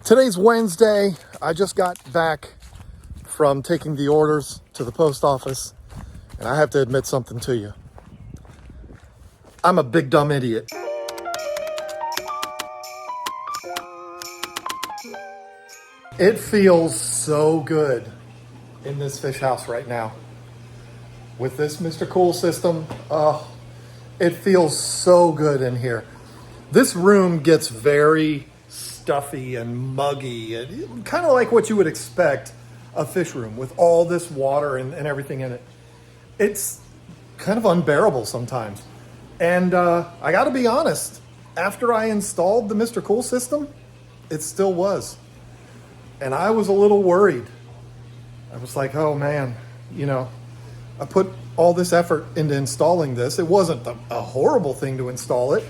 Today's Wednesday. I just got back from taking the orders to the post office, and I have to admit something to you. I'm a big dumb idiot. It feels so good in this fish house right now. With this Mr. Cool system, it feels so good in here. This room gets very stuffy and muggy, and kind of like what you would expect a fish room with all this water and everything in it. It's kind of unbearable sometimes. And I gotta be honest, after I installed the Mr. Cool system, it still was. And I was a little worried. I was like, oh man, I put all this effort into installing this. It wasn't a horrible thing to install it.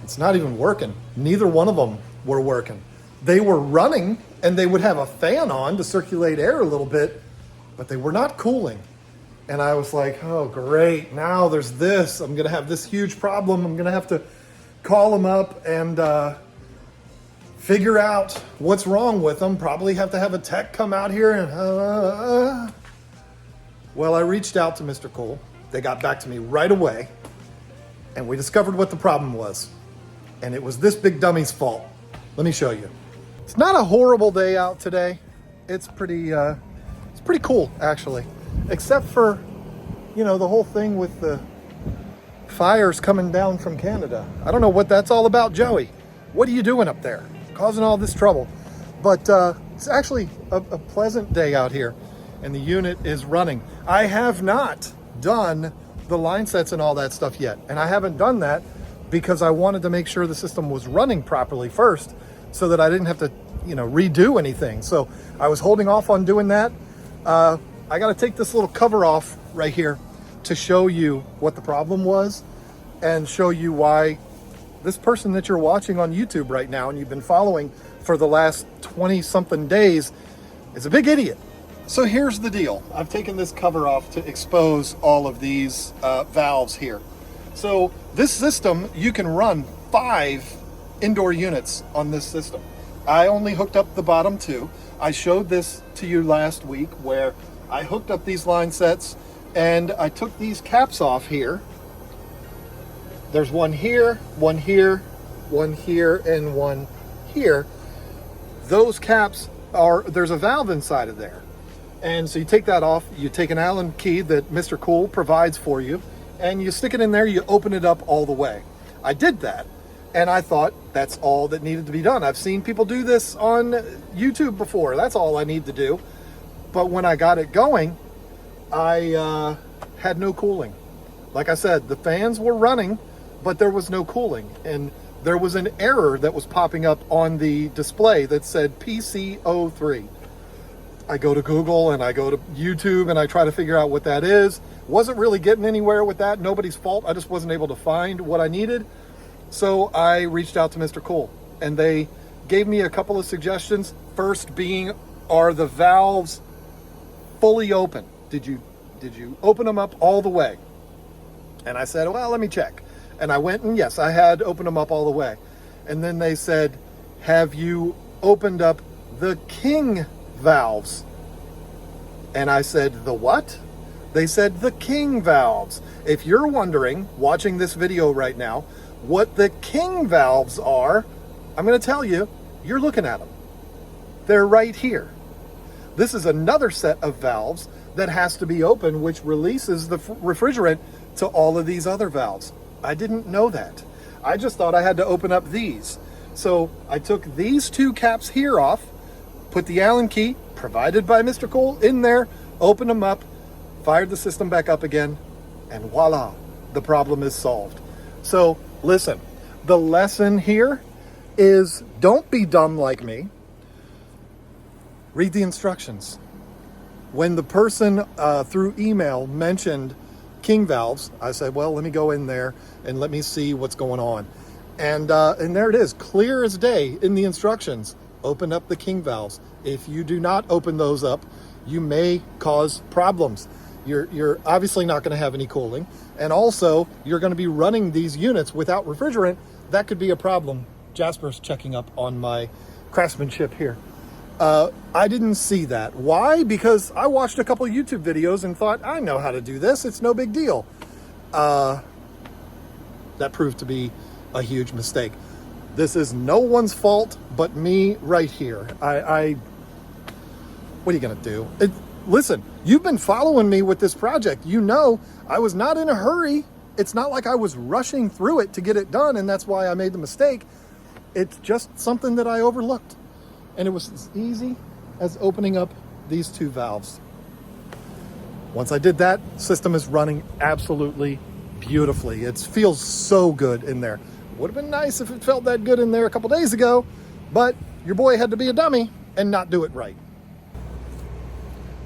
It's not even working. Neither one of them were working. They were running and they would have a fan on to circulate air a little bit, but they were not cooling. And I was like, oh great, now there's this. I'm gonna have this huge problem. I'm gonna have to call them up and figure out what's wrong with them. Probably have to have a tech come out here and Well, I reached out to Mr. Cool. They got back to me right away, and we discovered what the problem was. And it was this big dummy's fault. Let me show you. It's not a horrible day out today. It's pretty cool, actually. Except for, the whole thing with the fires coming down from Canada. I don't know what that's all about, Joey. What are you doing up there? Causing all this trouble. But it's actually a pleasant day out here, and the unit is running. I have not done the line sets and all that stuff yet, and I haven't done that because I wanted to make sure the system was running properly first so that I didn't have to, redo anything. So I was holding off on doing that. I got to take this little cover off right here to show you what the problem was and show you why this person that you're watching on YouTube right now and you've been following for the last 20 something days is a big idiot. So here's the deal. I've taken this cover off to expose all of these valves here. So this system, you can run 5 indoor units on this system. I only hooked up the bottom 2. I showed this to you last week where I hooked up these line sets and I took these caps off here. There's one here, one here, one here, and one here. Those caps there's a valve inside of there. And so you take that off, you take an Allen key that Mr. Cool provides for you, and you stick it in there, you open it up all the way. I did that, and I thought that's all that needed to be done. I've seen people do this on YouTube before. That's all I need to do. But when I got it going, I had no cooling. Like I said, the fans were running, but there was no cooling. And there was an error that was popping up on the display that said PC03. I go to Google and I go to YouTube and I try to figure out what that is. Wasn't really getting anywhere with that. Nobody's fault. I just wasn't able to find what I needed. So I reached out to Mr. Cool and they gave me a couple of suggestions. First being, are the valves fully open? Did you open them up all the way? And I said, well, let me check. And I went and yes, I had opened them up all the way. And then they said, have you opened up the king valves? And I said, the what? They said the king valves. If you're wondering, watching this video right now, what the king valves are, I'm going to tell you, you're looking at them. They're right here. This is another set of valves that has to be open, which releases the refrigerant to all of these other valves. I didn't know that. I just thought I had to open up these. So I took these 2 caps here off, put the Allen key, provided by Mr. Cole, in there, opened them up, fired the system back up again, and voila, the problem is solved. So listen, the lesson here is don't be dumb like me. Read the instructions. When the person through email mentioned king valves, I said, well, let me go in there and let me see what's going on. And there it is, clear as day in the instructions. Open up the king valves. If you do not open those up, you may cause problems. You're obviously not going to have any cooling, and also you're going to be running these units without refrigerant. That could be a problem. Jasper's checking up on my craftsmanship here. I didn't see that. Why? Because I watched a couple of YouTube videos and thought, I know how to do this. It's no big deal. That proved to be a huge mistake. This is no one's fault but me right here. What are you going to do? Listen, you've been following me with this project. You know, I was not in a hurry. It's not like I was rushing through it to get it done, and that's why I made the mistake. It's just something that I overlooked. And it was as easy as opening up these two valves. Once I did that, system is running absolutely beautifully. It feels so good in there. Would have been nice if it felt that good in there a couple days ago, but your boy had to be a dummy and not do it right.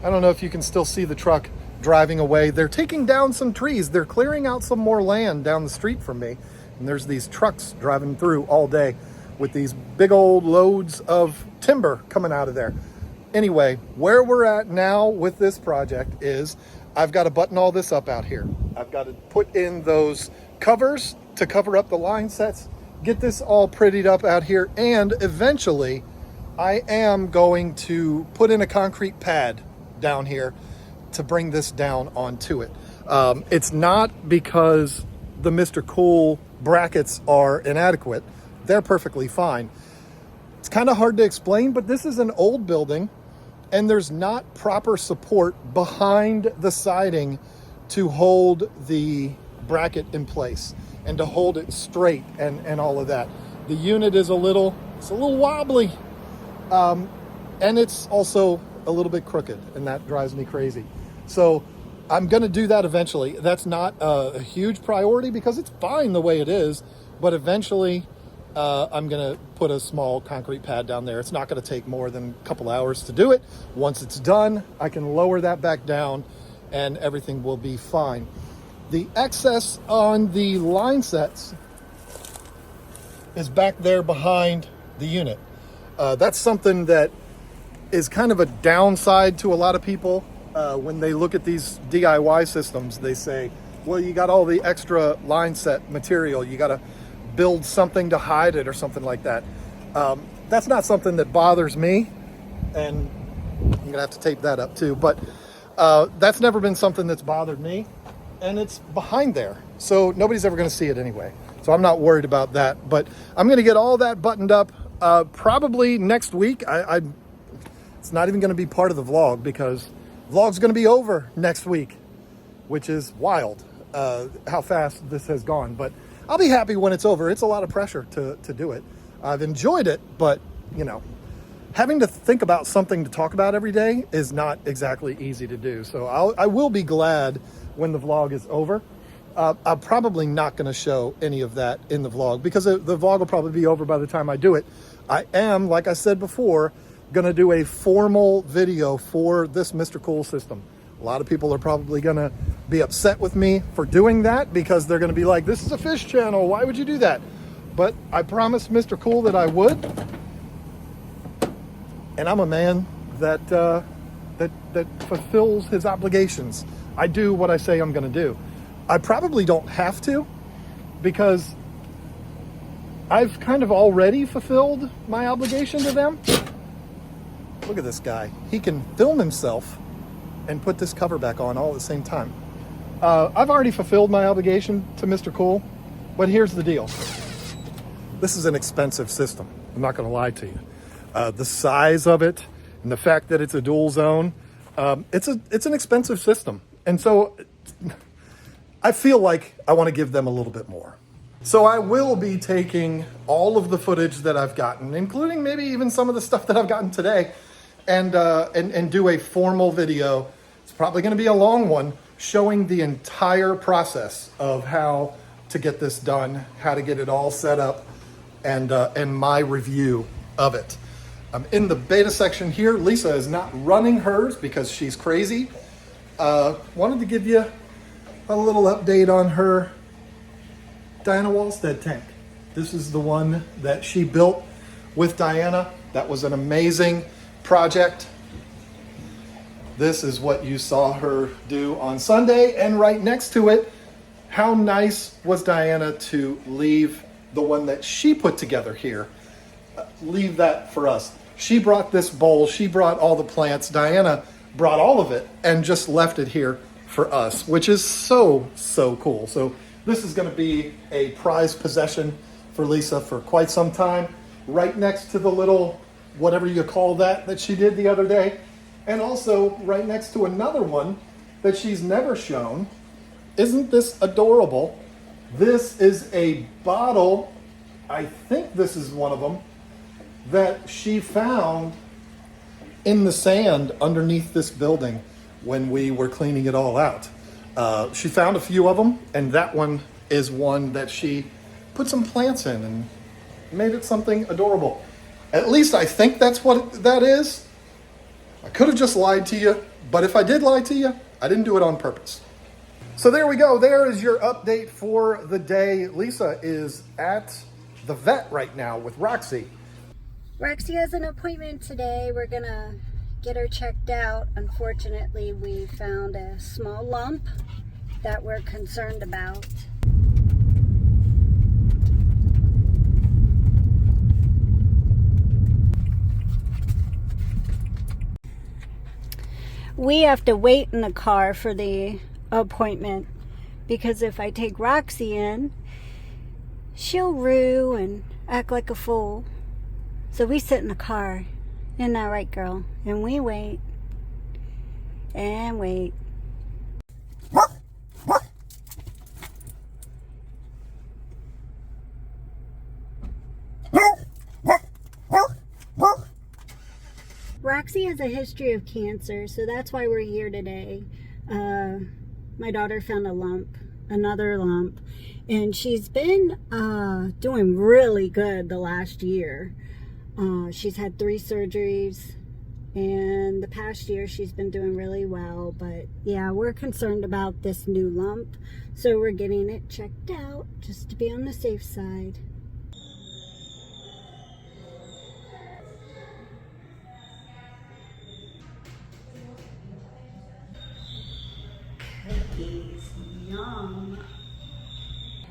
I don't know if you can still see the truck driving away. They're taking down some trees. They're clearing out some more land down the street from me. And there's these trucks driving through all day with these big old loads of timber coming out of there. Anyway, where we're at now with this project is I've got to button all this up out here. I've got to put in those covers to cover up the line sets, get this all prettied up out here, and eventually I am going to put in a concrete pad down here to bring this down onto it. It's not because the Mr. Cool brackets are inadequate. They're perfectly fine. It's kind of hard to explain, but this is an old building and there's not proper support behind the siding to hold the bracket in place and to hold it straight and all of that. The unit is a little wobbly, and it's also a little bit crooked, and that drives me crazy. So I'm going to do that eventually. That's not a huge priority because it's fine the way it is, but eventually I'm going to put a small concrete pad down there. It's not going to take more than a couple hours to do it. Once it's done, I can lower that back down and everything will be fine. The excess on the line sets is back there behind the unit. That's something that is kind of a downside to a lot of people. When they look at these DIY systems, they say, well, you got all the extra line set material. You got to build something to hide it or something like that. That's not something that bothers me. And I'm going to have to tape that up too. But that's never been something that's bothered me. And it's behind there. So nobody's ever going to see it anyway. So I'm not worried about that. But I'm going to get all that buttoned up probably next week. It's not even going to be part of the vlog because vlog's going to be over next week, which is wild how fast this has gone. But I'll be happy when it's over. It's a lot of pressure to do it. I've enjoyed it, but you know, having to think about something to talk about every day is not exactly easy to do. So I will be glad when the vlog is over. I'm probably not going to show any of that in the vlog because the vlog will probably be over by the time I do it. I am, like I said before, going to do a formal video for this Mr. Cool system. A lot of people are probably going to be upset with me for doing that because they're going to be like, this is a fish channel. Why would you do that? But I promised Mr. Cool that I would. And I'm a man that fulfills his obligations. I do what I say I'm going to do. I probably don't have to because I've kind of already fulfilled my obligation to them. Look at this guy. He can film himself and put this cover back on all at the same time. I've already fulfilled my obligation to Mr. Cool, but here's the deal. This is an expensive system. I'm not going to lie to you. The size of it and the fact that it's a dual zone, it's an expensive system. And so I feel like I want to give them a little bit more. So I will be taking all of the footage that I've gotten, including maybe even some of the stuff that I've gotten today, and do a formal video. It's probably going to be a long one, showing the entire process of how to get this done, how to get it all set up, and my review of it. I'm in the beta section here. Lisa is not running hers because she's crazy. Wanted to give you a little update on her Diana Wallstead tank. This is the one that she built with Diana. That was an amazing project. This is what you saw her do on Sunday, and right next to it, how nice was Diana to leave the one that she put together here leave that for us. She brought this bowl, she brought all the plants, Diana brought all of it and just left it here for us, which is so, so cool. So this is gonna be a prized possession for Lisa for quite some time, right next to the little, whatever you call that she did the other day. And also right next to another one that she's never shown. Isn't this adorable? This is a bottle, I think this is one of them, that she found in the sand underneath this building when we were cleaning it all out. She found a few of them, and that one is one that she put some plants in and made it something adorable. At least I think that's what that is. I could have just lied to you, but if I did lie to you, I didn't do it on purpose. So there we go. There is your update for the day. Lisa is at the vet right now with Roxy. Roxy has an appointment today. We're gonna get her checked out. Unfortunately, we found a small lump that we're concerned about. We have to wait in the car for the appointment because if I take Roxy in, she'll rue and act like a fool. So we sit in the car, isn't that right, girl? And we wait and wait. Roxy has a history of cancer, so that's why we're here today. My daughter found a lump, another lump, and she's been doing really good the last year. She's had 3 surgeries, and the past year she's been doing really well, but yeah, we're concerned about this new lump, so we're getting it checked out just to be on the safe side. Cookies, yum.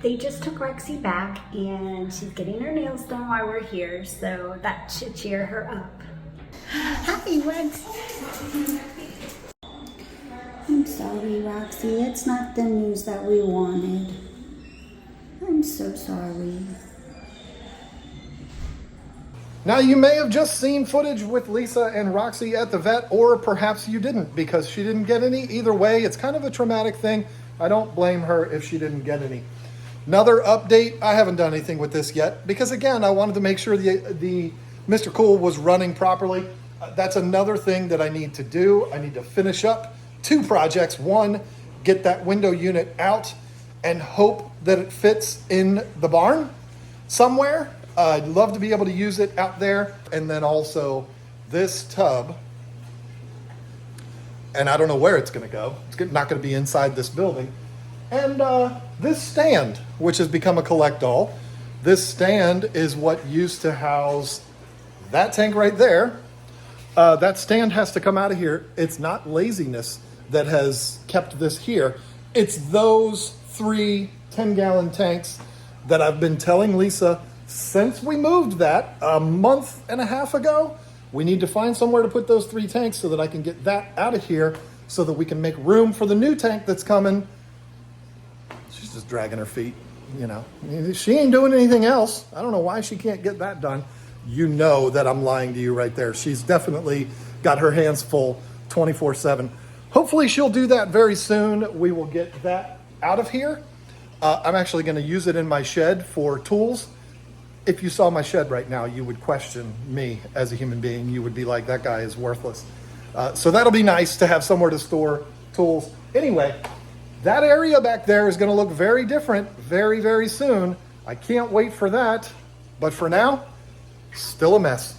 They just took Roxy back and she's getting her nails done while we're here, so that should cheer her up. Hi, Roxy. I'm sorry, Roxy. It's not the news that we wanted. I'm so sorry. Now you may have just seen footage with Lisa and Roxy at the vet, or perhaps you didn't because she didn't get any. Either way, it's kind of a traumatic thing. I don't blame her if she didn't get any. Another update, I haven't done anything with this yet because again, I wanted to make sure the Mr. Cool was running properly. That's another thing that I need to do. I need to finish up 2 projects. One, get that window unit out and hope that it fits in the barn somewhere. I'd love to be able to use it out there. And then also this tub, and I don't know where it's gonna go. It's not gonna be inside this building. And this stand, which has become a collect-all. This stand is what used to house that tank right there. That stand has to come out of here. It's not laziness that has kept this here. It's those 3 10-gallon tanks that I've been telling Lisa since we moved that a month and a half ago. We need to find somewhere to put those 3 tanks so that I can get that out of here so that we can make room for the new tank that's coming. She's just dragging her feet, you know. She ain't doing anything else. I don't know why she can't get that done. You know that I'm lying to you right there. She's definitely got her hands full 24/7. Hopefully she'll do that very soon. We will get that out of here. I'm actually going to use it in my shed for tools. If you saw my shed right now, you would question me as a human being. You would be like, that guy is worthless. So that'll be nice to have somewhere to store tools. Anyway, that area back there is going to look very different very, very soon. I can't wait for that. But for now, still a mess.